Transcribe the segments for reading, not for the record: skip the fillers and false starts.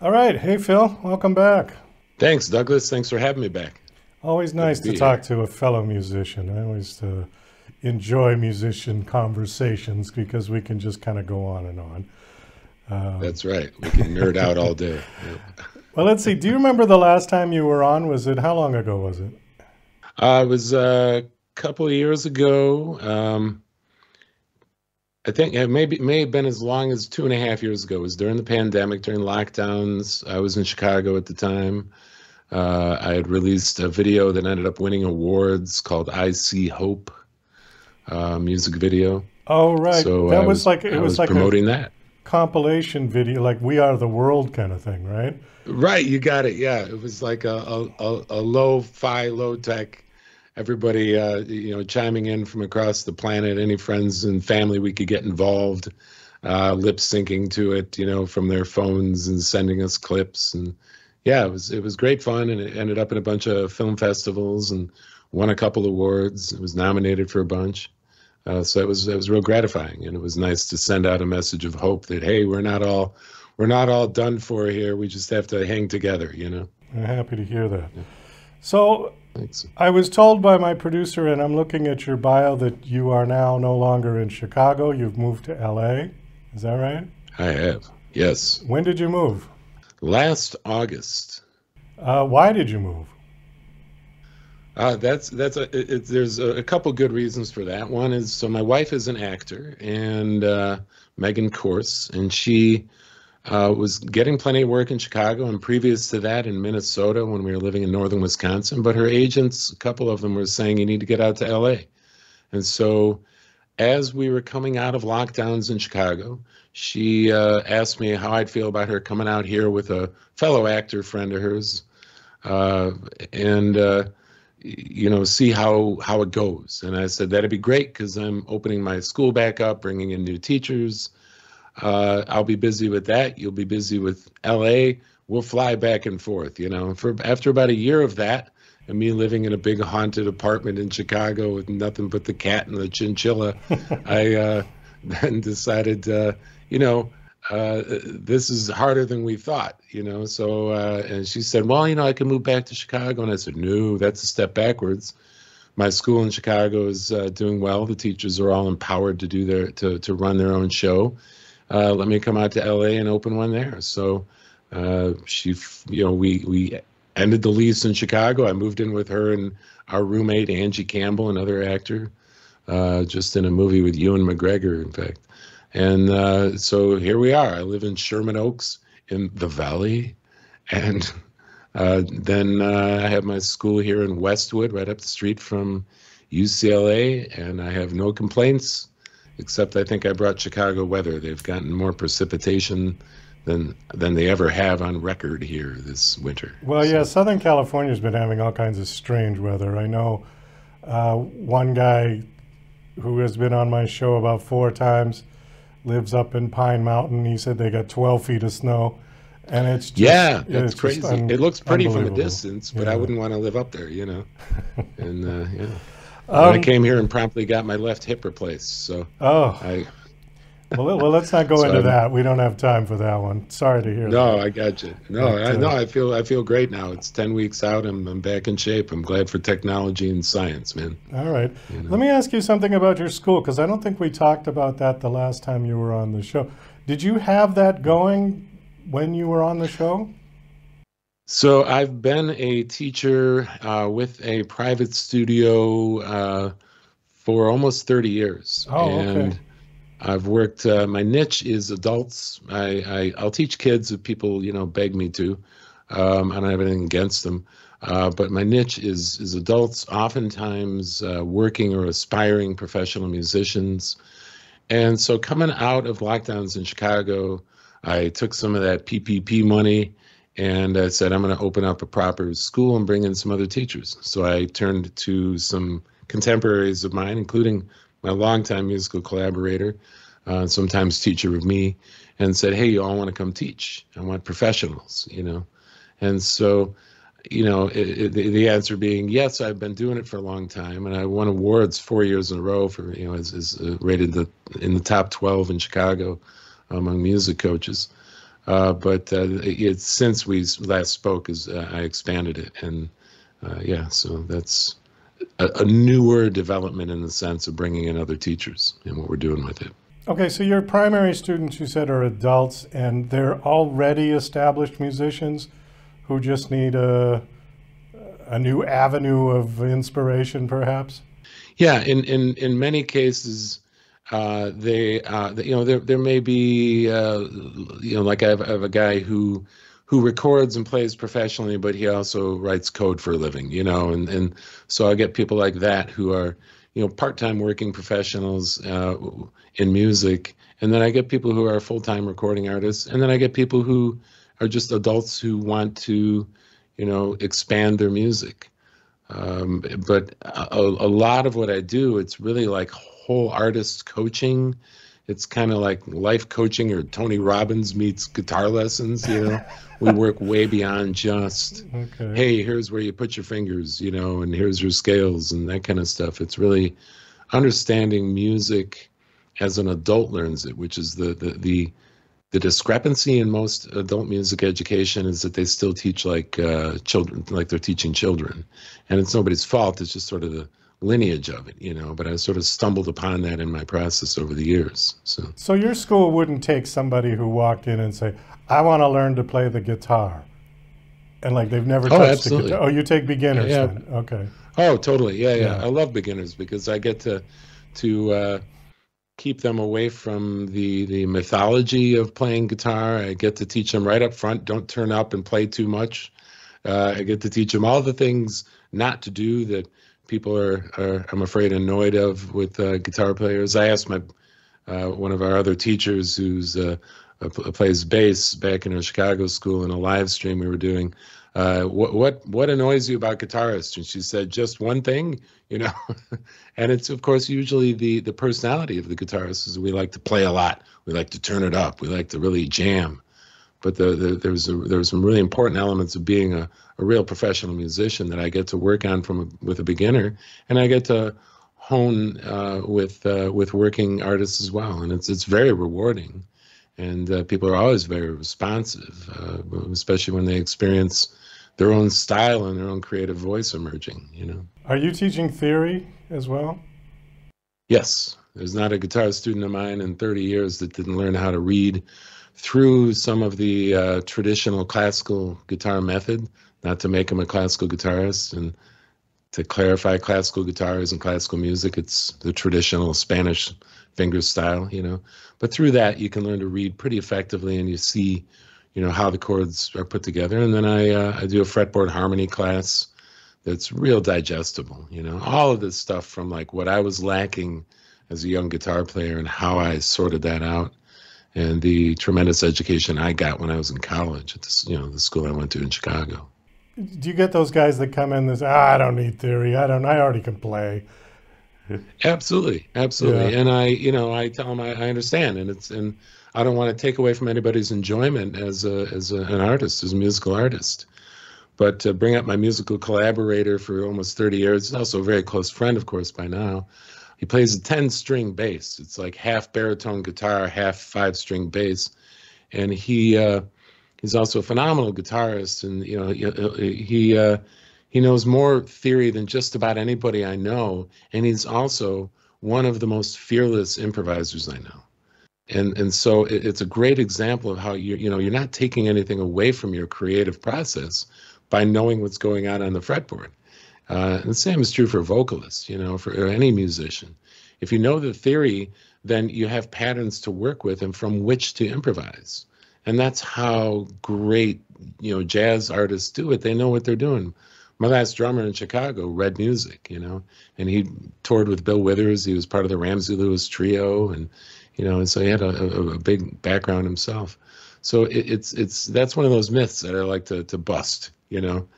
All right. Hey, Phil. Welcome back. Thanks, Douglas. Thanks for having me back. Always Good to nice to be here. talk to a fellow musician. I always enjoy musician conversations because we can just kind of go on and on. Um, That's right. We can nerd out all day. Yep. well, let's see. Do you remember the last time you were on? Was it how long ago was it? It was a couple of years ago. I think it may have been as long as 2.5 years ago. It was during the pandemic, during lockdowns. I was in Chicago at the time. I had released a video that ended up winning awards called "I See Hope," music video. Oh, right. So That was like it I was was like a promoting that. compilation video, like "We Are the World" kind of thing, right? Right, you got it. Yeah, it was like a low-fi, low-tech, everybody chiming in from across the planet, any friends and family we could get involved, lip syncing to it, from their phones and sending us clips. And yeah, it was great fun, and it ended up in a bunch of film festivals and won a couple awards. It was nominated for a bunch. So it was real gratifying, and it was nice to send out a message of hope that, hey, we're not all done for here. We just have to hang together. I'm happy to hear that. Yeah, So, thanks. I was told by my producer, and I'm looking at your bio, that you are now no longer in Chicago. You've moved to LA. Is that right? I have. Yes. When did you move? Last August. Why did you move? There's a couple good reasons for that. One is, so my wife is an actor, and Megan Corse, and she was getting plenty of work in Chicago, and previous to that in Minnesota when we were living in northern Wisconsin. But her agents, a couple of them, were saying you need to get out to LA. And so as we were coming out of lockdowns in Chicago, she asked me how I'd feel about her coming out here with a fellow actor friend of hers, uh, and see how it goes. And I said that'd be great because I'm opening my school back up, bringing in new teachers. I'll be busy with that. You'll be busy with LA. We'll fly back and forth. For after about a year of that, and me living in a big haunted apartment in Chicago with nothing but the cat and the chinchilla, I then decided, this is harder than we thought. So and she said, well, I can move back to Chicago, and I said, no, that's a step backwards. My school in Chicago is doing well. The teachers are all empowered to do to run their own show. Let me come out to LA and open one there. So we ended the lease in Chicago. I moved in with her and our roommate Angie Campbell, another actor, just in a movie with Ewan McGregor, in fact. And so here we are. I live in Sherman Oaks in the Valley, and then I have my school here in Westwood, right up the street from UCLA, and I have no complaints, except I think I brought Chicago weather. They've gotten more precipitation than they ever have on record here this winter. Well, yeah, So Southern California's been having all kinds of strange weather. I know one guy who has been on my show about 4 times lives up in Pine Mountain. He said they got 12 feet of snow, and yeah, that's it's just crazy. It looks pretty from a unbelievable. distance, but I Yeah. wouldn't want to live up there. And yeah. And I Um, came here and promptly got my left hip replaced. So oh, I well, let's not go so into I'm that. We don't have time for that one. Sorry to hear no, that. I got you. No, But I no, I feel great now. It's 10 weeks out. I'm back in shape. I'm glad for technology and science, man. all right, You let know. me ask you something about your school, because I don't think we talked about that the last time you were on the show. Did you have that going when you were on the show? So I've been a teacher with a private studio for almost 30 years, Oh, okay. and I've worked. My niche is adults. I'll teach kids if people beg me to. I don't have anything against them, but my niche is adults, oftentimes working or aspiring professional musicians. And so coming out of lockdowns in Chicago, I took some of that PPP money and I said, I'm going to open up a proper school and bring in some other teachers. So I turned to some contemporaries of mine, including my longtime musical collaborator, sometimes teacher of me, and said, hey, you all want to come teach? I want professionals. And so, the answer being yes, I've been doing it for a long time, and I won awards 4 years in a row for, as rated in the top 12 in Chicago among music coaches. But it's since we last spoke, is I expanded it, and yeah, so that's a newer development in the sense of bringing in other teachers and what we're doing with it. Okay, so your primary students, you said, are adults, and they're already established musicians who just need a new avenue of inspiration, perhaps? Yeah, in many cases, there may be like I have a guy who records and plays professionally, but he also writes code for a living, and so I get people like that who are part-time working professionals in music, and then I get people who are full-time recording artists, and then I get people who are just adults who want to expand their music. But a lot of what I do, it's really like whole artist coaching. It's kind of like life coaching, or Tony Robbins meets guitar lessons. We work way beyond just, Okay. hey, here's where you put your fingers, and here's your scales and that kind of stuff. It's really understanding music as an adult learns it, which is the discrepancy in most adult music education is that they still teach like children, like they're teaching children, and it's nobody's fault. It's just sort of the lineage of it, But I sort of stumbled upon that in my process over the years. So your school wouldn't take somebody who walked in and say, "I want to learn to play the guitar," and like they've never touched the guitar. Oh, you take beginners then? Okay. Oh, totally. Yeah. I love beginners because I get to keep them away from the mythology of playing guitar. I get to teach them right up front, don't turn up and play too much. I get to teach them all the things not to do that people are I'm afraid, annoyed of with guitar players. I asked one of our other teachers who's plays bass back in a Chicago school in a live stream we were doing, what annoys you about guitarists? And she said, just one thing, and it's of course usually the personality of the guitarist is we like to play a lot, we like to turn it up, we like to really jam. But there's some really important elements of being a real professional musician that I get to work on with a beginner, and I get to hone with working artists as well, and it's very rewarding. And people are always very responsive, especially when they experience their own style and their own creative voice emerging, Are you teaching theory as well? Yes. There's not a guitar student of mine in 30 years that didn't learn how to read through some of the traditional classical guitar method, not to make him a classical guitarist. And to clarify, classical guitars and classical music, it's the traditional Spanish finger style, But through that, you can learn to read pretty effectively, and you see, how the chords are put together. And then I do a fretboard harmony class that's real digestible, All of this stuff from like what I was lacking as a young guitar player and how I sorted that out, and the tremendous education I got when I was in college at the school I went to in Chicago. Do you get those guys that come in and say, I don't need theory, I already can play? Absolutely. Yeah. And I tell them I understand, and I don't want to take away from anybody's enjoyment as an artist, as a musical artist. But to bring up my musical collaborator for almost 30 years, he's also a very close friend, of course, by now. He plays a 10-string bass. It's like half baritone guitar, half 5-string bass, and he's also a phenomenal guitarist, and he knows more theory than just about anybody I know, and he's also one of the most fearless improvisers I know. And so it's a great example of how you're not taking anything away from your creative process by knowing what's going on the fretboard. And the same is true for vocalists, for any musician. If you know the theory, then you have patterns to work with and from which to improvise. And that's how great, jazz artists do it. They know what they're doing. My last drummer in Chicago read music, and he toured with Bill Withers. He was part of the Ramsey Lewis trio, and so he had a big background himself. So that's one of those myths that I like to bust. You don't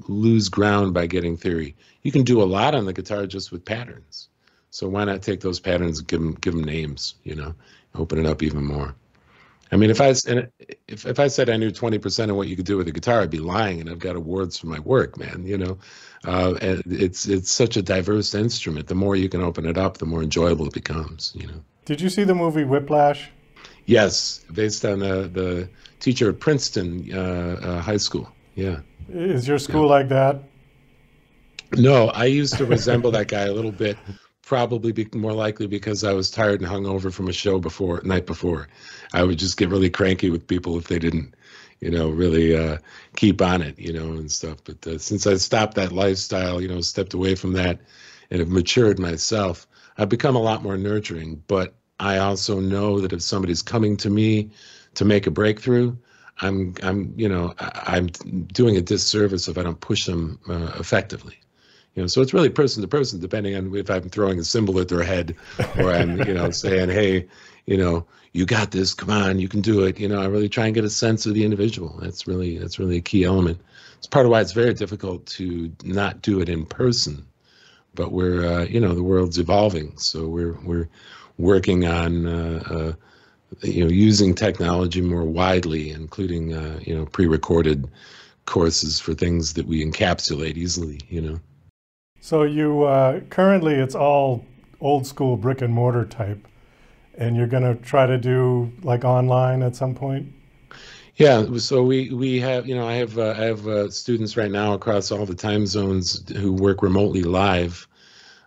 lose ground by getting theory. You can do a lot on the guitar just with patterns. So why not take those patterns and give them names? Open it up even more. I mean, if I said I knew 20% of what you could do with a guitar, I'd be lying, and I've got awards for my work, man. And it's such a diverse instrument. The more you can open it up, the more enjoyable it becomes. Did you see the movie Whiplash? Yes, based on the teacher at Princeton High School. Yeah. Is your Yeah. school like that? No, I used to resemble that guy a little bit, probably more likely because I was tired and hungover from a show night before. I would just get really cranky with people if they didn't, really keep on it, and stuff. But since I stopped that lifestyle, stepped away from that and have matured myself, I've become a lot more nurturing. But I also know that if somebody's coming to me to make a breakthrough, I'm doing a disservice if I don't push them effectively. So it's really person to person, depending on if I'm throwing a cymbal at their head or I'm, saying, hey, you got this, come on, you can do it. I really try and get a sense of the individual. That's really a key element. It's part of why it's very difficult to not do it in person. But we're, the world's evolving. So we're working on, using technology more widely, including, pre-recorded courses for things that we encapsulate easily, So you currently it's all old school brick and mortar type, and you're going to try to do like online at some point? Yeah, so we have, I have students right now across all the time zones who work remotely live,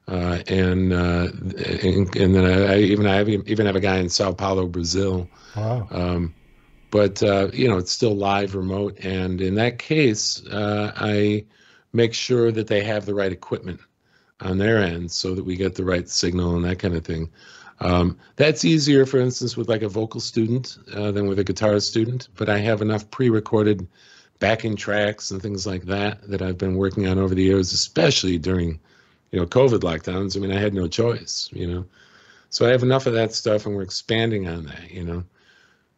and then I even have a guy in Sao Paulo, Brazil. Wow. But it's still live remote, and in that case, I make sure that they have the right equipment on their end so that we get the right signal and that kind of thing. That's easier, for instance, with like a vocal student than with a guitar student, but I have enough pre-recorded backing tracks and things like that I've been working on over the years, especially during, COVID lockdowns. I mean, I had no choice, So I have enough of that stuff, and we're expanding on that,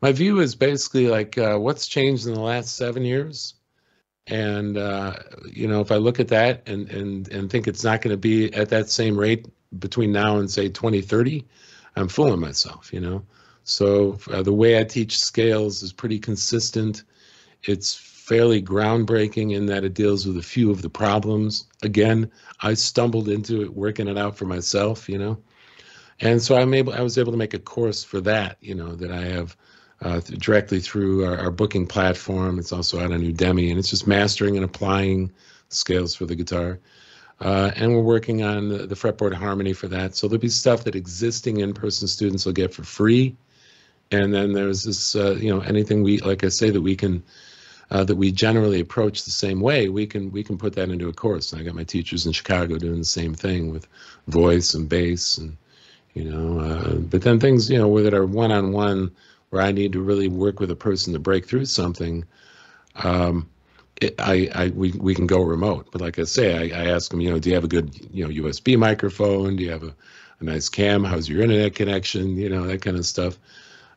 My view is basically like what's changed in the last 7 years. And, if I look at that and think it's not going to be at that same rate between now and, say, 2030, I'm fooling myself, So the way I teach scales is pretty consistent. It's fairly groundbreaking in that it deals with a few of the problems. Again, I stumbled into it, working it out for myself, And so I was able to make a course for that, that I have directly through our booking platform. It's also out on Udemy, and it's just mastering and applying scales for the guitar. And we're working on the fretboard harmony for that. So there'll be stuff that existing in-person students will get for free. And then there's this, anything like I say, that we can, that we generally approach the same way, we can put that into a course. And I got my teachers in Chicago doing the same thing with voice and bass and, but then things, that are one-on-one, where I need to really work with a person to break through something, we can go remote. But like I say, I ask them, do you have a good, USB microphone? Do you have a nice cam? How's your internet connection? That kind of stuff.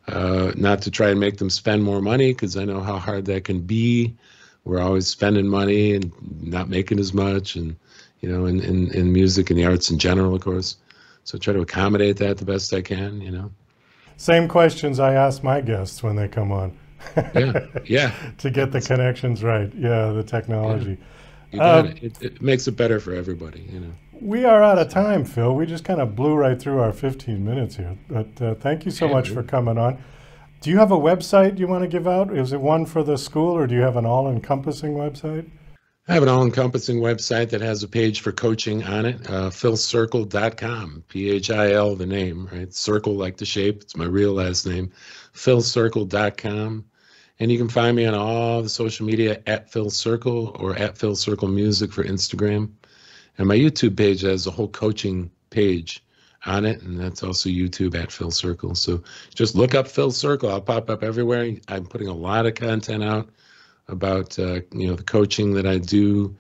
Not to try and make them spend more money, because I know how hard that can be. We're always spending money and not making as much, and, in music and the arts in general, of course. So try to accommodate that the best I can, Same questions I ask my guests when they come on. Yeah. To get the connections right. Yeah, the technology. Yeah. You got it. It makes it better for everybody, We are out of time, Phil. We just kind of blew right through our 15 minutes here. But thank you so much for coming on. Do you have a website you want to give out? Is it one for the school, or do you have an all-encompassing website? I have an all-encompassing website that has a page for coaching on it, philcircle.com, P-H-I-L, the name, right? Circle like the shape. It's my real last name, philcircle.com. And you can find me on all the social media at Phil Circle or at Phil Circle Music for Instagram. And my YouTube page has a whole coaching page on it, and that's also YouTube at Phil Circle. So just look up Phil Circle. I'll pop up everywhere. I'm putting a lot of content out about the coaching that I do,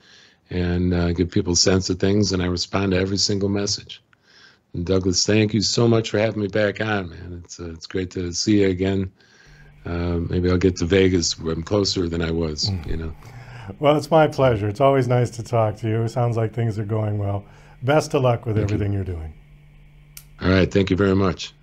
and give people a sense of things, and I respond to every single message. And Douglas, thank you so much for having me back on, man. It's great to see you again. Maybe I'll get to Vegas where I'm closer than I was, Well, it's my pleasure. It's always nice to talk to you. It sounds like things are going well. Best of luck with everything you're doing. All right, thank you very much.